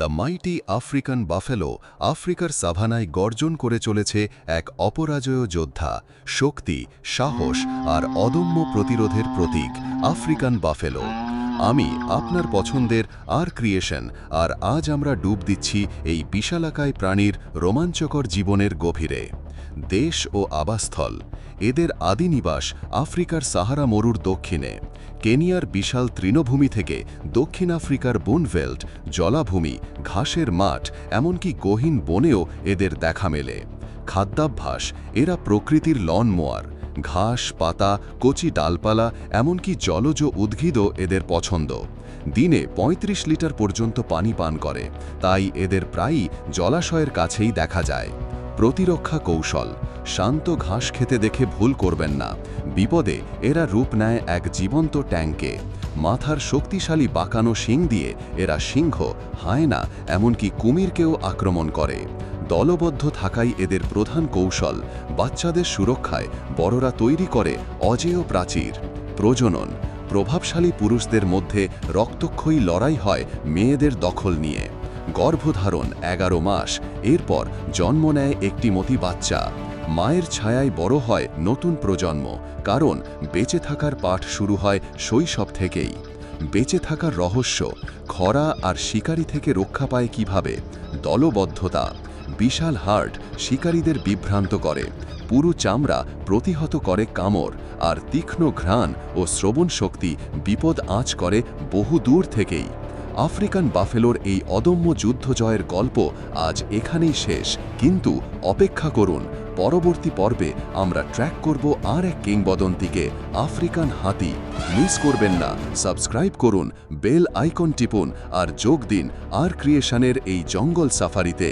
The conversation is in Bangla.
দ্য মাইটি আফ্রিকান বাফেলো আফ্রিকার সাভানায় গর্জন করে চলেছে এক অপরাজেয় যোদ্ধা, শক্তি, সাহস আর অদম্য প্রতিরোধের প্রতীক আফ্রিকান বাফেলো। আমি আপনার পছন্দের আর ক্রিয়েশন, আর আজ আমরা ডুব দিচ্ছি এই বিশালাকায় প্রাণীর রোমাঞ্চকর জীবনের গভীরে। দেশ ও আবাসস্থল: এদের আদি নিবাস আফ্রিকার সাহারা মরুর দক্ষিণে। কেনিয়ার বিশাল তৃণভূমি থেকে দক্ষিণ আফ্রিকার বুনভেল্ট, জলাভূমি, ঘাসের মাঠ, এমনকি গহীন বনেও এদের দেখা মেলে। খাদ্যাভ্যাস: এরা প্রকৃতির লন মোয়ার। ঘাস, পাতা, কচি ডালপালা, এমনকি জলজ উদ্ভিদও এদের পছন্দ। দিনে ৩৫ লিটার পর্যন্ত পানি পান করে, তাই এদের প্রায়ই জলাশয়ের কাছেই দেখা যায়। প্রতিরক্ষা কৌশল: শান্ত ঘাস খেতে দেখে ভুল করবেন না, বিপদে এরা রূপ নেয় এক জীবন্ত ট্যাঙ্কে। মাথার শক্তিশালী বাঁকানো শিং দিয়ে এরা সিংহ, হায়না, এমনকি কুমিরকেও আক্রমণ করে। দলবদ্ধ থাকাই এদের প্রধান কৌশল। বাচ্চাদের সুরক্ষায় বড়রা তৈরি করে অজেয় প্রাচীর। প্রজনন: প্রভাবশালী পুরুষদের মধ্যে রক্তক্ষয়ী লড়াই হয় মেয়েদের দখল নিয়ে। গর্ভধারণ ১১ মাস, এরপর জন্ম নেয় একটি মতি বাচ্চা। মায়ের ছায়ায় বড় হয় নতুন প্রজন্ম, কারণ বেঁচে থাকার পাঠ শুরু হয় শৈশব থেকেই। বেঁচে থাকার রহস্য: খরা আর শিকারি থেকে রক্ষা পায় কিভাবে? দলবদ্ধতা: বিশাল হার্ট শিকারীদের বিভ্রান্ত করে, পুরু চামড়া প্রতিহত করে কামড়, আর তীক্ষ্ণ ঘ্রাণ ও শ্রবণ শক্তি বিপদ আঁচ করে বহু দূর থেকেই। আফ্রিকান বাফেলোর এই অদম্য যুদ্ধ জয়ের গল্প আজ এখানেই শেষ, কিন্তু অপেক্ষা করুন, পরবর্তী পর্বে আমরা ট্র্যাক করব আর এক কিংবদন্তিকে, আফ্রিকান হাতি। মিস করবেন না, সাবস্ক্রাইব করুন, বেল আইকন টিপুন আর যোগ দিন আর ক্রিয়েশনের এই জঙ্গল সাফারিতে।